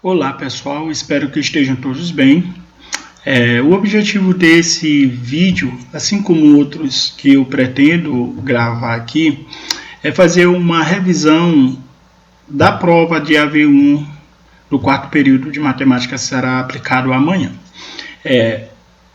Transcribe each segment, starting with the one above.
Olá pessoal, espero que estejam todos bem. O objetivo desse vídeo, assim como outros que eu pretendo gravar aqui, é fazer uma revisão da prova de AV1 do quarto período de matemática que será aplicado amanhã.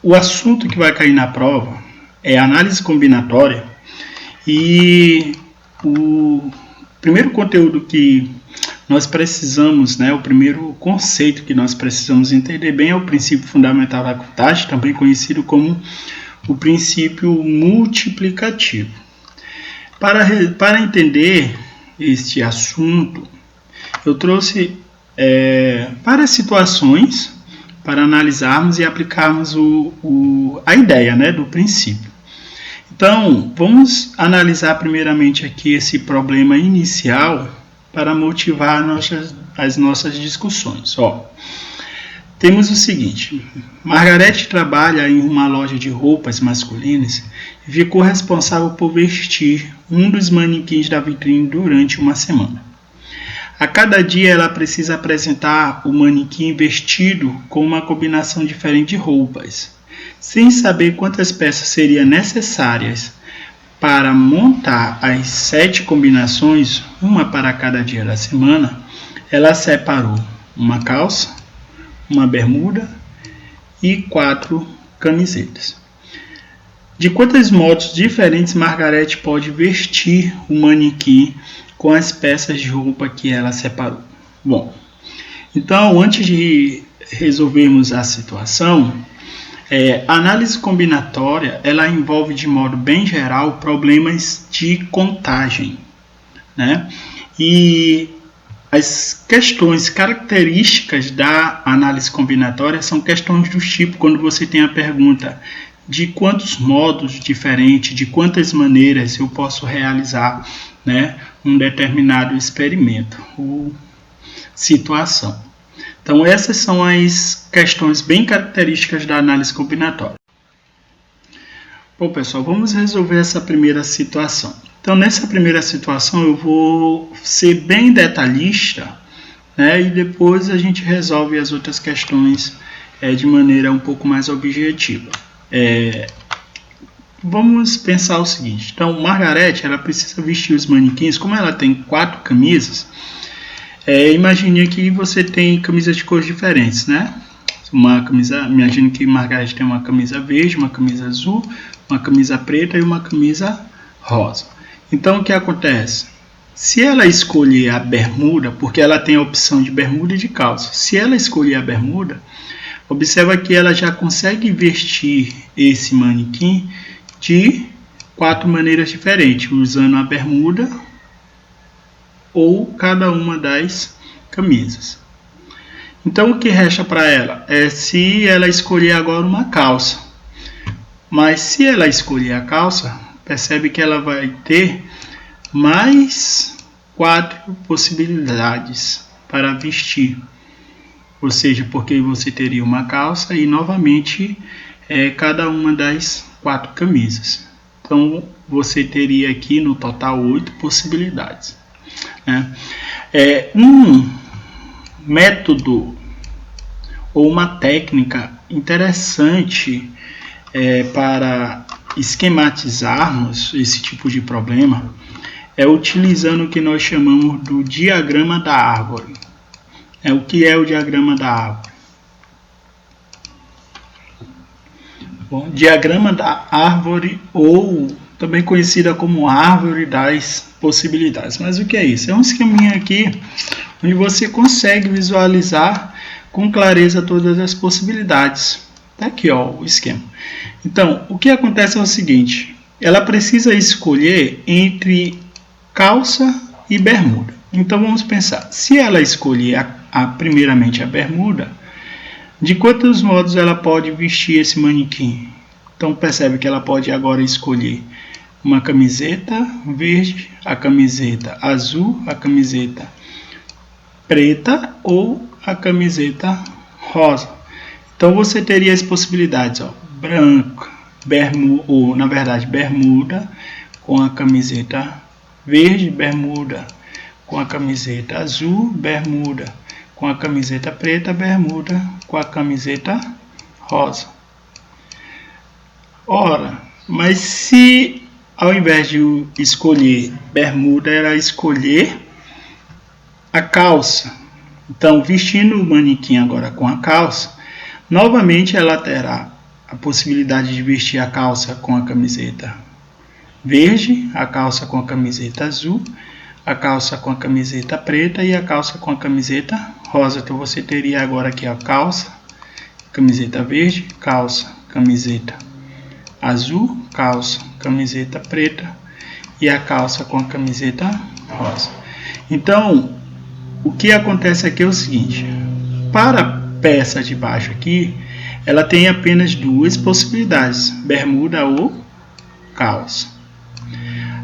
O assunto que vai cair na prova é análise combinatória e o primeiro conteúdo que nós precisamos, o primeiro conceito que nós precisamos entender bem é o princípio fundamental da contagem, também conhecido como o princípio multiplicativo. Para entender este assunto, eu trouxe várias situações para analisarmos e aplicarmos a ideia do princípio. Então, vamos analisar primeiramente aqui esse problema inicial para motivar as nossas discussões. Temos o seguinte: Margarete trabalha em uma loja de roupas masculinas e ficou responsável por vestir um dos manequins da vitrine durante uma semana. A cada dia ela precisa apresentar o manequim vestido com uma combinação diferente de roupas. Sem saber quantas peças seriam necessárias para montar as 7 combinações, uma para cada dia da semana, ela separou uma calça, uma bermuda e 4 camisetas. De quantos modos diferentes Margarete pode vestir o manequim com as peças de roupa que ela separou? Bom, então antes de resolvermos a situação, a análise combinatória ela envolve de modo bem geral problemas de contagem, E as questões características da análise combinatória são questões do tipo quando você tem a pergunta de quantos modos diferentes, de quantas maneiras eu posso realizar um determinado experimento ou situação. Então, essas são as questões bem características da análise combinatória. Bom, pessoal, vamos resolver essa primeira situação. Então, nessa primeira situação, eu vou ser bem detalhista, e depois a gente resolve as outras questões de maneira um pouco mais objetiva. Vamos pensar o seguinte. Então, Margarete, ela precisa vestir os manequins, como ela tem 4 camisas. Imagine que você tem camisas de cores diferentes, Imagine que Margarete tem uma camisa verde, uma camisa azul, uma camisa preta e uma camisa rosa. Então, o que acontece? Se ela escolher a bermuda, porque ela tem a opção de bermuda e de calça, se ela escolher a bermuda, observa que ela já consegue vestir esse manequim de 4 maneiras diferentes, usando a bermuda ou cada uma das camisas. Então, o que resta para ela é se ela escolher agora uma calça. Mas se ela escolher a calça, percebe que ela vai ter mais 4 possibilidades para vestir. Ou seja, porque você teria uma calça e novamente cada uma das 4 camisas. Então, você teria aqui no total 8 possibilidades. Um método ou uma técnica interessante para esquematizarmos esse tipo de problema é utilizando o que nós chamamos do diagrama da árvore. O que é o diagrama da árvore? Bom, diagrama da árvore, ou também conhecida como árvore das possibilidades. Mas o que é isso? É um esqueminha aqui onde você consegue visualizar com clareza todas as possibilidades. Está aqui o esquema. Então, o que acontece é o seguinte: ela precisa escolher entre calça e bermuda. Então, vamos pensar. Se ela escolher primeiramente a bermuda, de quantos modos ela pode vestir esse manequim? Então, percebe que ela pode agora escolher uma camiseta verde, a camiseta azul, a camiseta preta ou a camiseta rosa. Então, você teria as possibilidades, branco, bermuda com a camiseta verde, bermuda com a camiseta azul, bermuda com a camiseta preta, bermuda com a camiseta rosa. Ora, mas se ao invés de escolher bermuda, ela escolher a calça, então vestindo o manequim agora com a calça, novamente ela terá a possibilidade de vestir a calça com a camiseta verde, a calça com a camiseta azul, a calça com a camiseta preta e a calça com a camiseta rosa. Então você teria agora aqui a calça, camiseta verde, calça, camiseta azul, calça, camiseta preta e a calça com a camiseta rosa. Então, o que acontece aqui é o seguinte: para a peça de baixo aqui, ela tem apenas duas possibilidades, bermuda ou calça.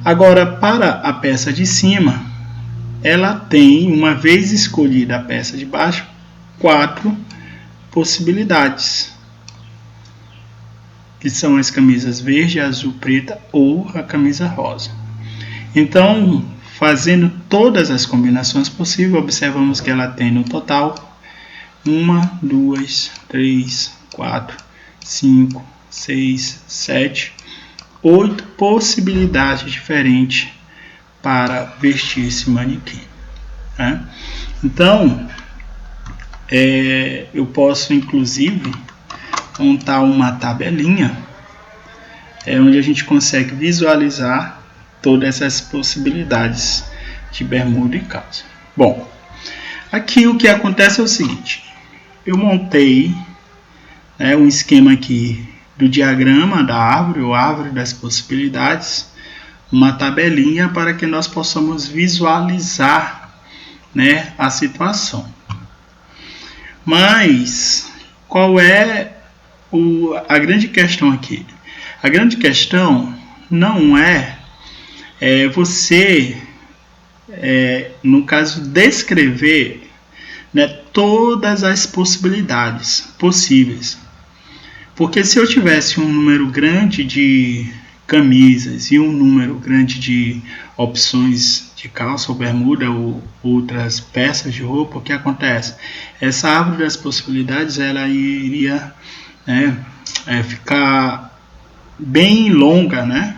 Agora, para a peça de cima, ela tem, uma vez escolhida a peça de baixo, 4 possibilidades, que são as camisas verde, azul, preta ou a camisa rosa. Então, fazendo todas as combinações possíveis, observamos que ela tem no total 1, 2, 3, 4, 5, 6, 7, 8 possibilidades diferentes para vestir esse manequim, né? Então, eu posso inclusive montar uma tabelinha onde a gente consegue visualizar todas essas possibilidades de bermuda e calça. Bom, aqui o que acontece é o seguinte: eu montei um esquema aqui do diagrama da árvore, ou árvore das possibilidades, uma tabelinha para que nós possamos visualizar, a situação. Mas qual é a grande questão aqui? A grande questão não é você, no caso, descrever todas as possibilidades possíveis. Porque se eu tivesse um número grande de camisas e um número grande de opções de calça ou bermuda ou outras peças de roupa, o que acontece? Essa árvore das possibilidades ela iria ficar bem longa,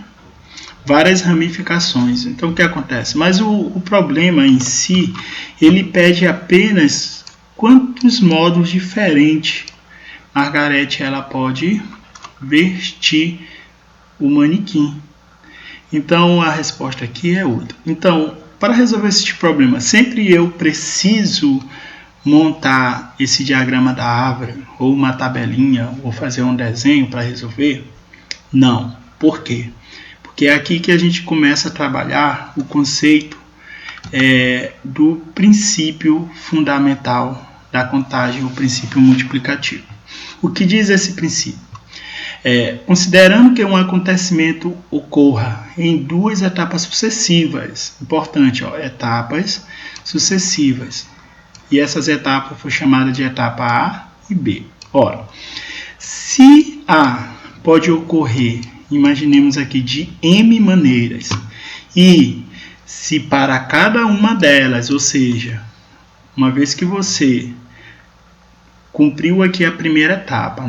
várias ramificações. Então o que acontece? Mas o problema em si, ele pede apenas quantos modos diferentes Margarete ela pode vestir o manequim. Então a resposta aqui é outra. Então, para resolver esse problema, sempre eu preciso montar esse diagrama da árvore, ou uma tabelinha, ou fazer um desenho para resolver? Não. Por quê? Porque é aqui que a gente começa a trabalhar o conceito do princípio fundamental da contagem, o princípio multiplicativo. O que diz esse princípio? Considerando que um acontecimento ocorra em duas etapas sucessivas, importante, etapas sucessivas, e essas etapas foram chamadas de etapa A e B. Ora, se A pode ocorrer, imaginemos aqui, de M maneiras, e se para cada uma delas, ou seja, uma vez que você cumpriu aqui a primeira etapa,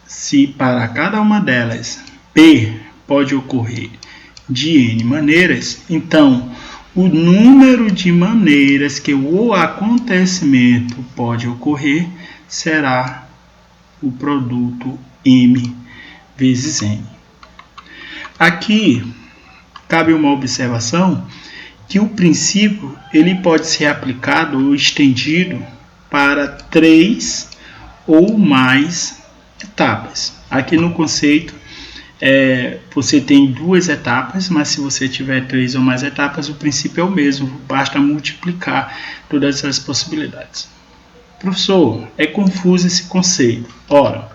se para cada uma delas P pode ocorrer de N maneiras, então o número de maneiras que o acontecimento pode ocorrer será o produto M vezes N. Aqui cabe uma observação que o princípio ele pode ser aplicado ou estendido para 3 ou mais etapas. Aqui no conceito você tem 2 etapas, mas se você tiver 3 ou mais etapas, o princípio é o mesmo, basta multiplicar todas essas possibilidades. Professor, é confuso esse conceito. Ora,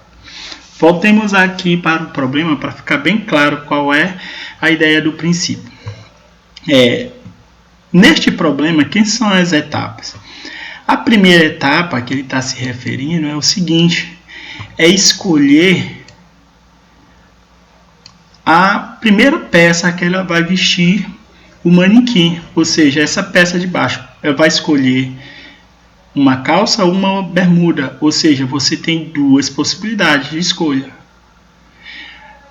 voltemos aqui para o problema para ficar bem claro qual é a ideia do princípio. Neste problema, quem são as etapas? A primeira etapa que ele está se referindo é o seguinte: é escolher a primeira peça que ela vai vestir o manequim, ou seja, essa peça de baixo. Ela vai escolher uma calça ou uma bermuda, ou seja, você tem duas possibilidades de escolha.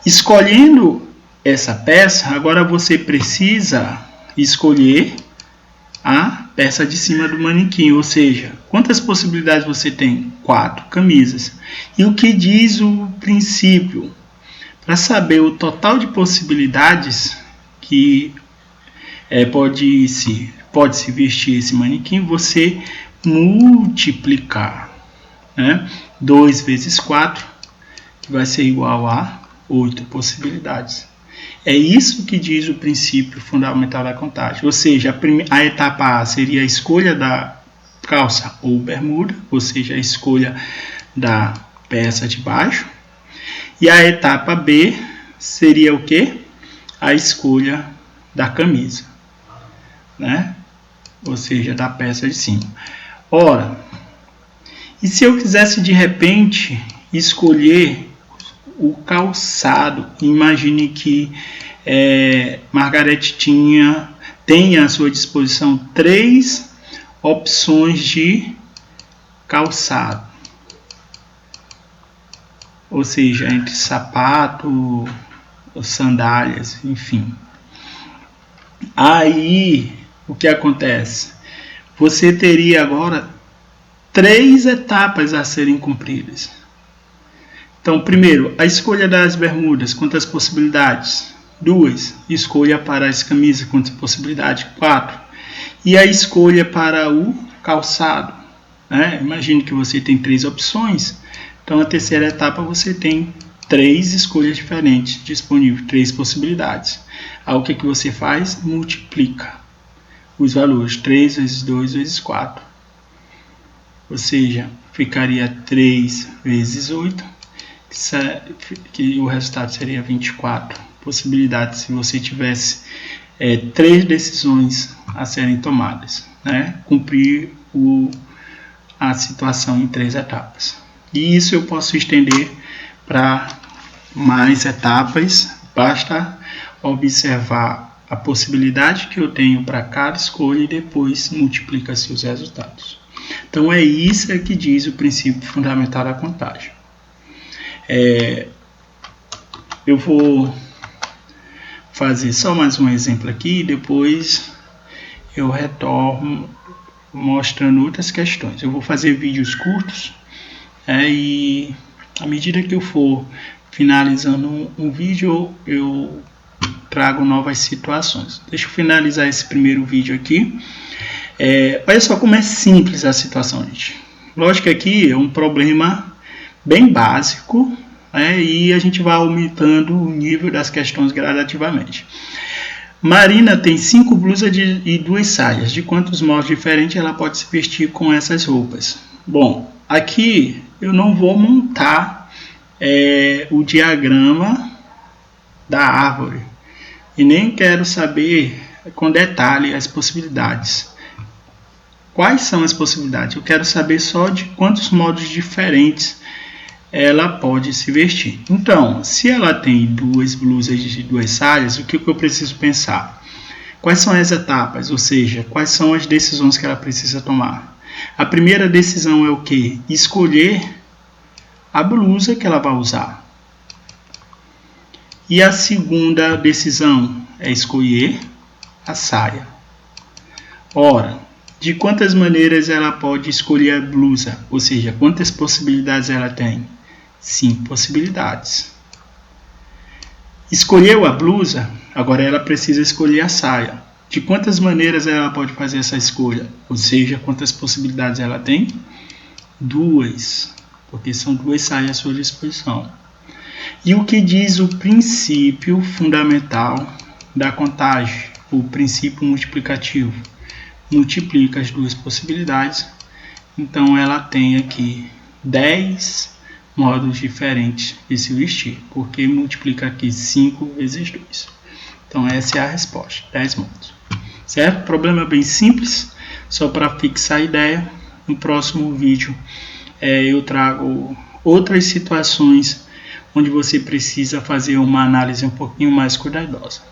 Escolhendo essa peça, agora você precisa escolher a peça de cima do manequim, ou seja, quantas possibilidades você tem? 4 camisas. E o que diz o princípio? Para saber o total de possibilidades que pode se vestir esse manequim, você multiplicar, né? 2 vezes 4, que vai ser igual a 8 possibilidades. É isso que diz o princípio fundamental da contagem. Ou seja, a etapa A seria a escolha da calça ou bermuda, ou seja, a escolha da peça de baixo. E a etapa B seria o quê? A escolha da camisa, né? Ou seja, da peça de cima. Ora, e se eu quisesse de repente escolher o calçado? Imagine que Margareth tem à sua disposição 3 opções de calçado, ou seja, entre sapato, sandálias, enfim. Aí, o que acontece? Você teria agora 3 etapas a serem cumpridas. Então, primeiro, a escolha das bermudas, quantas possibilidades? 2. Escolha para as camisas, quantas possibilidades? 4. E a escolha para o calçado, né? Imagine que você tem 3 opções. Então, na terceira etapa, você tem 3 escolhas diferentes disponíveis, 3 possibilidades. Aí, o que você faz? Multiplica os valores. 3 vezes 2 vezes 4. Ou seja, ficaria 3 vezes 8. Que o resultado seria 24 possibilidades se você tivesse 3 decisões a serem tomadas, né? Cumprir a situação em 3 etapas. E isso eu posso estender para mais etapas, basta observar a possibilidade que eu tenho para cada escolha e depois multiplica-se os resultados. Então é isso que diz o princípio fundamental da contagem. Eu vou fazer só mais um exemplo aqui e depois eu retorno mostrando outras questões. Eu vou fazer vídeos curtos e à medida que eu for finalizando um vídeo eu trago novas situações. Deixa eu finalizar esse primeiro vídeo aqui. Olha só como é simples a situação, gente. Lógico que aqui é um problema bem básico, e a gente vai aumentando o nível das questões gradativamente. Marina tem 5 blusas e 2 saias. De quantos modos diferentes ela pode se vestir com essas roupas? Bom, aqui eu não vou montar o diagrama da árvore e nem quero saber com detalhe as possibilidades. Quais são as possibilidades? Eu quero saber só de quantos modos diferentes ela pode se vestir. Então, se ela tem 2 blusas e 2 saias, o que eu preciso pensar? Quais são as etapas? Ou seja, quais são as decisões que ela precisa tomar? A primeira decisão é o quê? Escolher a blusa que ela vai usar. E a segunda decisão é escolher a saia. Ora, de quantas maneiras ela pode escolher a blusa? Ou seja, quantas possibilidades ela tem? 5 possibilidades. Escolheu a blusa, agora ela precisa escolher a saia. De quantas maneiras ela pode fazer essa escolha? Ou seja, quantas possibilidades ela tem? 2, porque são 2 saias à sua disposição. E o que diz o princípio fundamental da contagem? O princípio multiplicativo. Multiplica as 2 possibilidades, então ela tem aqui 10 modos diferentes de se vestir, porque multiplica aqui 5 vezes 2. Então essa é a resposta, 10 modos. Certo? O problema é bem simples, só para fixar a ideia. No próximo vídeo eu trago outras situações onde você precisa fazer uma análise um pouquinho mais cuidadosa.